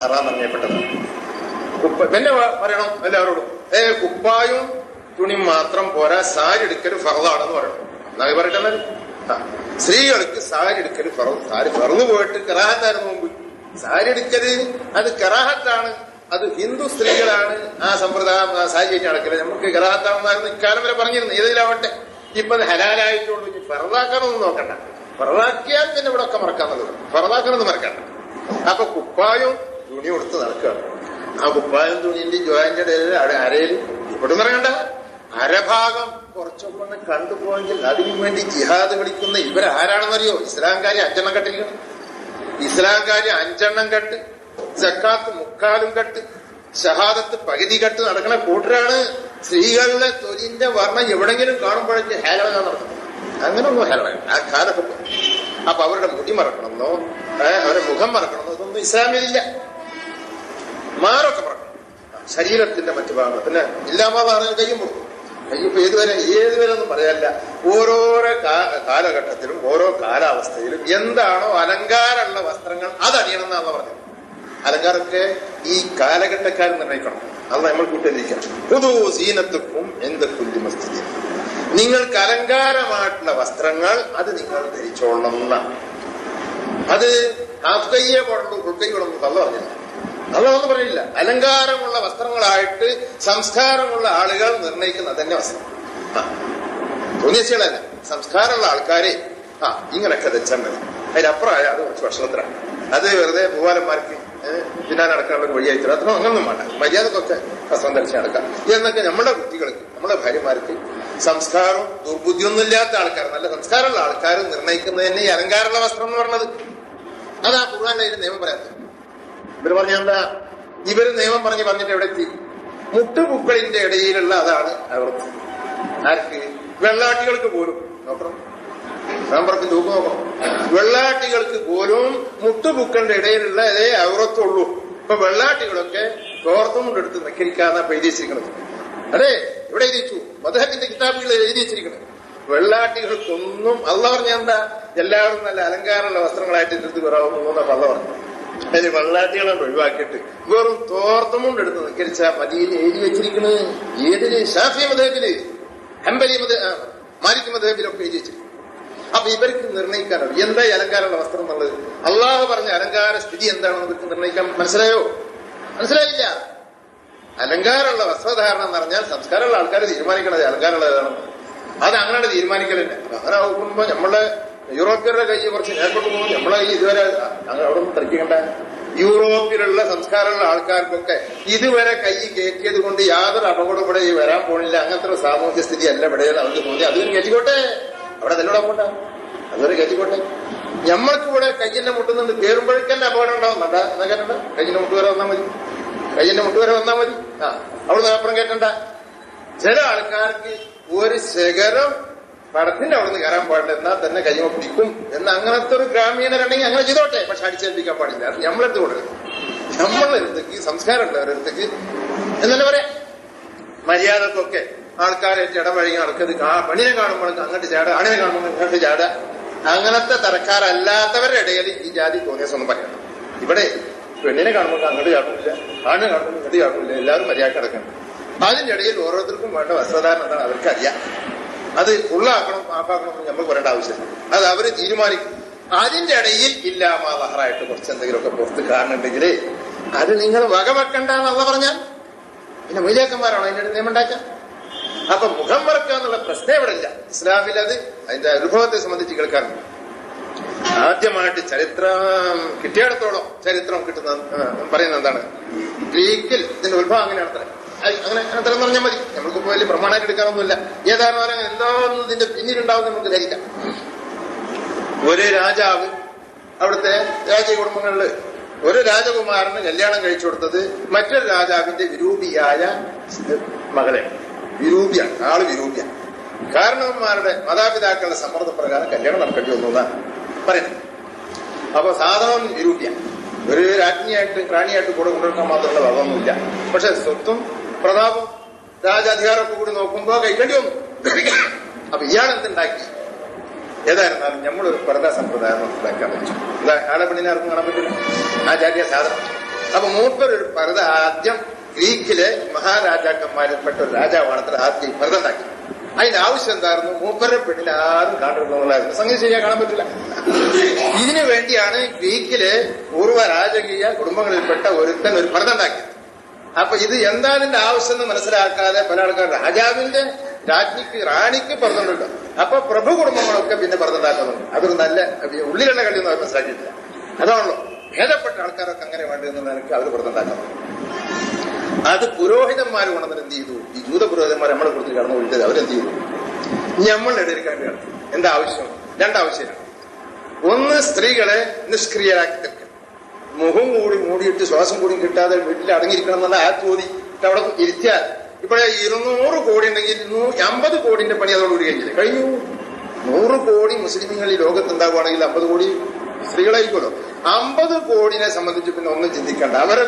ഹറാം എന്നറിയപ്പെട്ടതാണ്. പിന്നെ പറയണം എല്ലാവരോടും, കുപ്പായും തുണിയും മാത്രം പോരാ, സാരി എടുക്കൽ ഫർളാണെന്ന് പറയണം. എന്നാ പറയട്ടെ, സ്ത്രീകൾക്ക് സാരി എടുക്കൽ ഫർള്. സാരി ഫർള് പോയിട്ട് കറാഹത്തായിരുന്നു മുമ്പ്. സാരി എടുക്കല് അത് കറാഹത്താണ്. അത് ഹിന്ദു സ്ത്രീകളാണ് ആ സമ്പ്രദായം സാരി കഴിഞ്ഞ് നടക്കല്. നമുക്ക് കറാഹത്താണെന്നായിരുന്നു ഇക്കാലം വരെ പറഞ്ഞിരുന്നു. ഏതിലാവട്ടെ, ഇപ്പൊ അത് ഹലാലായിട്ടുള്ളൂ. ഇനി ഫർളാക്കാനൊന്നും നോക്കണ്ട. ഫർളാക്കിയാൽ പിന്നെ ഇവിടെ ഒക്കെ മറക്കാന്നുള്ളത്. ഫർളാക്കാനൊന്നും മറക്കണ്ട. അപ്പൊ കുപ്പായും തുണി കൊടുത്ത് നടക്കുകയാണ്. ആ കുപ്പായം തുണിന്റെ ജോയിന്റെ ഇടയിൽ അരയിൽ ഇവിടെ നിറങ്ങണ്ട, അരഭാഗം കുറച്ചൊക്കെ ഒന്ന് കണ്ടുപോയെങ്കിൽ അതിനു വേണ്ടി ജിഹാദ് വിളിക്കുന്ന ഇവരാരാണെന്നറിയോ? ഇസ്ലാംകാരി 5 എണ്ണം കെട്ടിരിക്കണം. ഇസ്ലാംകാരി 5 എണ്ണം കെട്ട്, സക്കാത്ത് 3/4 കെട്ട്, ഷഹാദത്ത് പകുതി കെട്ട് നടക്കുന്ന കൂട്ടരാണ്. സ്ത്രീകളുടെ തൊലിന്റെ വർണ്ണം എവിടെങ്കിലും കാണുമ്പോഴേക്ക് ഹേലവന നടത്തുന്നത്. അങ്ങനൊന്നും ഹേലവന ആ കാലൊക്കെ പോയി. അപ്പൊ അവരുടെ മുടി മറക്കണമെന്നോ അവരുടെ മുഖം മറക്കണമെന്നോ ഇതൊന്നും ഇസ്ലാമിലില്ല. മാറൊക്കെ മറക്കണം. ശരീരത്തിന്റെ മറ്റു ഭാഗങ്ങൾ പിന്നെ ഇല്ലാമാതാണ് കയ്യും കൊടുക്കും. കയ്യിപ്പോ ഏതുവരെ ഒന്നും പറയാനില്ല. ഓരോരോ കാലഘട്ടത്തിലും ഓരോ കാലാവസ്ഥയിലും എന്താണോ അലങ്കാരമുള്ള വസ്ത്രങ്ങൾ അതണിയണം എന്നാണ് പറഞ്ഞത്. അലങ്കാരമൊക്കെ ഈ കാലഘട്ടക്കാരൻ നിർണ്ണയിക്കണം. അത് നമ്മൾ കൂട്ടിയിരിക്കണം. പൊതു സീനത്തുക്കും എന്തൊക്കെ മസ്തിദ്, നിങ്ങൾക്ക് അലങ്കാരമായിട്ടുള്ള വസ്ത്രങ്ങൾ അത് നിങ്ങൾ ധരിച്ചോളണം എന്നാണ്. അത് ഹാഫ് കയ്യേ പാടുള്ളൂ, ഫുൾ കൈ വേണം കള്ള പറഞ്ഞില്ല. അതൊന്നും പറയില്ല. അലങ്കാരമുള്ള വസ്ത്രങ്ങളായിട്ട് സംസ്കാരമുള്ള ആളുകൾ നിർണ്ണയിക്കുന്നത് തന്നെ വസ്ത്രം. തോന്നിയച്ചകളല്ല, സംസ്കാരമുള്ള ആൾക്കാരെ ഇങ്ങനൊക്കെ ധരിച്ചാൽ മതി. അതിനപ്പുറമായ അത് കുറച്ച് ഭക്ഷണത്തിലാണ്. അത് വെറുതെ ഭൂപാലന്മാർക്ക് പിന്നെ നടക്കാനുള്ള ഒരു വഴിയായി തരാം. അത്രയും അങ്ങനൊന്നും വേണ്ട. മര്യാദക്കൊക്കെ വസ്ത്രം ധരിച്ച് നടക്കാം എന്നൊക്കെ നമ്മുടെ കുട്ടികൾക്ക്, നമ്മുടെ ഭാര്യമാർക്ക് സംസ്കാരവും ദുർബുദ്ധിയൊന്നും ഇല്ലാത്ത ആൾക്കാർ, നല്ല സംസ്കാരമുള്ള ആൾക്കാർ നിർണ്ണയിക്കുന്നത് തന്നെ ഈ അലങ്കാരമുള്ള വസ്ത്രം എന്ന് പറഞ്ഞത്. അതാ ഖുർആനിലെ നിയമം പറയാത്തത്. ഇവര് പറഞ്ഞെന്താ? ഇവര് നിയമം പറഞ്ഞിട്ട് എവിടെ എത്തി? മുട്ടുപൂക്കളിന്റെ ഇടയിലുള്ള അതാണ് അവർക്ക്. ആർക്ക്? വെള്ളാട്ടികൾക്ക് പോലും. നോക്കണം, നമ്പർക്ക് തൂക്ക് നോക്കണം. വെള്ളാട്ടികൾക്ക് പോലും മുട്ടുപൂക്കളുടെ ഇടയിലുള്ള അതേ ഔറത്തുള്ളൂ. ഇപ്പൊ വെള്ളാട്ടികളൊക്കെ തോർത്തും കൊണ്ടെടുത്ത് നിക്കരിക്കാന്നാ എഴുതി വെച്ചിരിക്കുന്നത്. അതെ, ഇവിടെ എഴുതിച്ചു, മദ്ഹബിന്റെ കിതാബുകളിൽ എഴുതി വെച്ചിരിക്കുന്നത്. വെള്ളാട്ടികൾക്കൊന്നും അള്ള പറഞ്ഞ എന്താ? എല്ലാവരും നല്ല അലങ്കാരമുള്ള വസ്ത്രങ്ങളായിട്ട് എടുത്ത് വരാവുന്ന അള്ള പറഞ്ഞു. അതിന് വെള്ളാട്ടികളെ ഒഴിവാക്കിയിട്ട് വെറും തോർത്തും കൊണ്ടെടുത്ത് നിക്കരിച്ച മതിയിൽ എഴുതി വെച്ചിരിക്കുന്നത്. ഏതില്? ഷാഫി മദ്ഹബില്, ഹംബലി മാലിക് മദ്ഹബിലൊക്കെ എഴുതി വെച്ചിരിക്കുന്നു. അപ്പൊ ഇവർക്ക് നിർണ്ണയിക്കാനാണ് എന്താ ഈ അലങ്കാരമുള്ള വസ്ത്രം എന്നുള്ളത്. അള്ളാഹു പറഞ്ഞ അലങ്കാര സ്ഥിതി എന്താണെന്ന് ഇവർക്ക് നിർണ്ണയിക്കാൻ മനസ്സിലായോ? മനസ്സിലായില്ല. അലങ്കാരമുള്ള വസ്ത്രധാരണം എന്ന് പറഞ്ഞാൽ സംസ്കാരമുള്ള ആൾക്കാർ തീരുമാനിക്കണത് അലങ്കാരമുള്ള ഏതാണ്. അത് അങ്ങനെ തീരുമാനിക്കലില്ല. അങ്ങനെ നോക്കുമ്പോ നമ്മളെ യൂറോപ്യരുടെ കൈ കുറച്ച് നേർക്കൊണ്ടു പോകും. നമ്മളെ ഈ ഇതുവരെ അവിടെ ഒന്നും തർക്കിക്കണ്ട. യൂറോപ്പിലുള്ള സംസ്കാരമുള്ള ആൾക്കാർക്കൊക്കെ ഇതുവരെ കൈ കയറ്റിയത് കൊണ്ട് യാതൊരു അപകടം ഇവിടെ വരാൻ പോണില്ല. അങ്ങനത്തെ ഒരു സാമൂഹ്യ സ്ഥിതി അല്ല ഇവിടെ അവർക്ക് തോന്നി. അതിന് കയറ്റിക്കോട്ടെ, അവിടെ തന്നെ പോട്ടെ, അതുവരെ കയറ്റിക്കോട്ടെ. ഞമ്മൾക്ക് ഇവിടെ കയ്യിന്റെ മുട്ടുന്നുണ്ട്, കയറുമ്പോഴേക്കന്നെ അപകടം ഉണ്ടാവും. എന്നാ കേട്ടണ്ട, കയ്യിന്റെ മുട്ടുവരെ വന്നാൽ മതി, കയ്യിന്റെ മുട്ടുവരെ വന്നാൽ മതി. അവിടെ അപ്പുറം കേട്ടണ്ട. ചില ആൾക്കാർക്ക് ഒരു ശകരം പടത്തിന്റെ അവിടെ നിന്ന് കയറാൻ പാടില്ല, എന്നാൽ തന്നെ കയ്യമ പിടിക്കും എന്ന് അങ്ങനത്തെ ഒരു ഗ്രാമീണരുണ്ടെങ്കിൽ അങ്ങനെ ചെയ്തോട്ടെ. പക്ഷെ അടിച്ചേൽപ്പിക്കാൻ പാടില്ല. അത് നമ്മളെടുത്ത് കൊടുക്കണം. നമ്മളെടുത്തേക്ക് സംസ്കാരം ഉള്ളവരെടുത്തേക്ക് എന്നല്ല പറയാം. മര്യാദക്കൊക്കെ ആൾക്കാരായിട്ട് ഇടപഴകി നടക്കരുത്. പെണ്ണിനെ കാണുമ്പോൾ അങ്ങോട്ട് ചാട, ആണിനെ കാണുമ്പോൾ ഇങ്ങോട്ട് ചാട. അങ്ങനത്തെ തരക്കാരല്ലാത്തവരുടെ ഇടയിൽ ഈ ജാതി തോന്നിയൊന്നും പറയണം. ഇവിടെ പെണ്ണിനെ കാണുമ്പോൾ അങ്ങോട്ട് ചാടില്ല, ആണിനെ കാണുമ്പോൾ ഇങ്ങോട്ട് ചാടില്ല. എല്ലാവരും മര്യാദ കിടക്കണം. അതിന്റെ ഇടയിൽ ഓരോരുത്തർക്കും വേണ്ട വസ്ത്രധാരണം എന്താണ് അവർക്കറിയാം. അത് ഫുള്ളാക്കണം ആപ്പാക്കണം നമ്മൾ പറയേണ്ട ആവശ്യമില്ല. അത് അവര് തീരുമാനിക്കും. അതിന്റെ ഇടയിൽ ഇല്ലാമാറായിട്ട് കുറച്ച് എന്തെങ്കിലുമൊക്കെ പുറത്ത് കാണുന്നുണ്ടെങ്കിൽ അത് നിങ്ങൾ വകവെക്കണ്ടെന്നുള്ള പറഞ്ഞാൽ പിന്നെ മൊയ്ലിയാക്കന്മാരാണോ അതിന്റെ നിയമം ഉണ്ടാക്കുക? അപ്പൊ മുഖം മറക്കുക എന്നുള്ള പ്രശ്നം ഇവിടെ ഇല്ല. ഇസ്ലാമിൽ അത് അതിന്റെ അനുഭവത്തെ സംബന്ധിച്ച് കേൾക്കാറുണ്ട്. ആദ്യമായിട്ട് ചരിത്രം കിട്ടിയിടത്തോളം ചരിത്രം കിട്ടുന്ന പറയുന്നത് എന്താണ്? ഗ്രീക്കിൽ ഇതിന്റെ ഉത്ഭവം അങ്ങനെയാണ്. അങ്ങനെ അത്ര പറഞ്ഞാൽ മതി. നമ്മൾക്കിപ്പോ വലിയ പ്രമാണമായിട്ട് എടുക്കാനൊന്നുമില്ല. ഏതായാലും എന്താണെന്ന് ഇതിന്റെ പിന്നിലുണ്ടാവും നമുക്ക് ധരിക്കാം. ഒരു രാജാവ് അവിടുത്തെ രാജകുടുംബങ്ങളില് ഒരു രാജകുമാരന് കല്യാണം കഴിച്ചു കൊടുത്തത് മറ്റൊരു രാജാവിന്റെ വിരൂപിയായ മകളെ. വിരൂപിയാണ്, ആള് വിരൂപിയാണ്. കാരണവന്മാരുടെ മാതാപിതാക്കളുടെ സമ്മർദ്ദപ്രകാരം കല്യാണം നടക്കേണ്ടി വന്നു എന്നാണ് പറയുന്നത്. അപ്പൊ സാധാരണ വിരൂപിയാണ്. ഒരു റാണിയായിട്ട് കൂടെ കൊണ്ടുവെക്കാൻ മാത്രമുള്ള ഭാഗമൊന്നുമില്ല. പക്ഷെ സ്വത്തും പ്രതാപം രാജാധികാരമൊക്കെ കൂടി നോക്കുമ്പോ കഴിക്കേണ്ടി വന്നു. അപ്പൊ ഇയാളെന്തുണ്ടാക്കി? ഏതായിരുന്നാലും നമ്മളൊരു പർദാ സമ്പ്രദായം മനസ്സിലാക്കാൻ പറ്റും. ആളെ പെണ്ണിനെ ആർക്കും കാണാൻ പറ്റില്ല. ആ ജാതിയ സാധനം അപ്പൊ മൂപ്പരൊരു പർദ്ദ ആദ്യം ഗ്രീക്കിലെ മഹാരാജാക്കന്മാരിൽപ്പെട്ട ഒരു രാജാവാണത്ര ആദ്യം ഈ പർദ്ദ ഉണ്ടാക്കി. അതിന്റെ ആവശ്യം എന്തായിരുന്നു? മൂപ്പരുടെ പെണ്ണിൽ ആരും കാണുന്നതായിരുന്നു. സംഗതി ശരിയാ, കാണാൻ പറ്റില്ല. ഇതിനു വേണ്ടിയാണ് ഗ്രീക്കിലെ പൂർവ്വ രാജകീയ കുടുംബങ്ങളിൽപ്പെട്ട ഒരുത്തൻ ഒരു പർദ്ദ ഉണ്ടാക്കിയത്. അപ്പൊ ഇത് എന്താ ഇതിന്റെ ആവശ്യം എന്ന് മനസ്സിലാക്കാതെ പല ആൾക്കാർ രാജാവിന്റെ റാണിക്ക് പർദ്ദുണ്ടല്ലോ. അപ്പൊ പ്രഭു കുടുംബങ്ങളൊക്കെ പിന്നെ പർദ്ദ ഉണ്ടാക്കുന്നുണ്ട്. അതൊരു നല്ല ഉള്ളിലുള്ള കളിയൊന്നും അവർ മനസ്സിലാക്കിയിട്ടില്ല. അതാണല്ലോ ഭേദപ്പെട്ട ആൾക്കാരൊക്കെ അങ്ങനെ വേണ്ടതെന്നുള്ള നിലയ്ക്ക് അവർ പർദ്ദ ഉണ്ടാക്കുന്നു. അത് പുരോഹിതന്മാർ കൊണ്ടുവന്നിട്ട് എന്ത് ചെയ്തു? ഈ ജൂത പുരോഹിതന്മാർ നമ്മളെ കുറിച്ച് കടന്നു വിട്ടത് അവരെന്ത് ചെയ്തു? നമ്മളുടെ ഇടയിൽ കണ്ടു കിടന്നു. എന്താ ആവശ്യം? രണ്ടാവശ്യമാണ്. ഒന്ന്, സ്ത്രീകളെ നിഷ്ക്രിയരാക്കി തീർക്കുക. മുഖം കൂടി മൂടിയിട്ട് ശ്വാസം കൂടി കിട്ടാതെ വീട്ടിൽ അടങ്ങിയിരിക്കണം എന്നുള്ള ആ ചോദ്യം അവിടെ ഇരുത്തിയാൽ ഇപ്പോഴേ 200 കോടി ഉണ്ടെങ്കിൽ 50 കോടിന്റെ പണി അതോടുകൂടി കഴിഞ്ഞില്ല, കഴിഞ്ഞു. 100 കോടി മുസ്ലിങ്ങൾ ഈ ലോകത്തുണ്ടാവുകയാണെങ്കിൽ 50 കോടി സ്ത്രീകളായിരിക്കുമല്ലോ. 50 കോടിനെ സംബന്ധിച്ച് പിന്നെ ഒന്നും ചിന്തിക്കണ്ട. അവരെ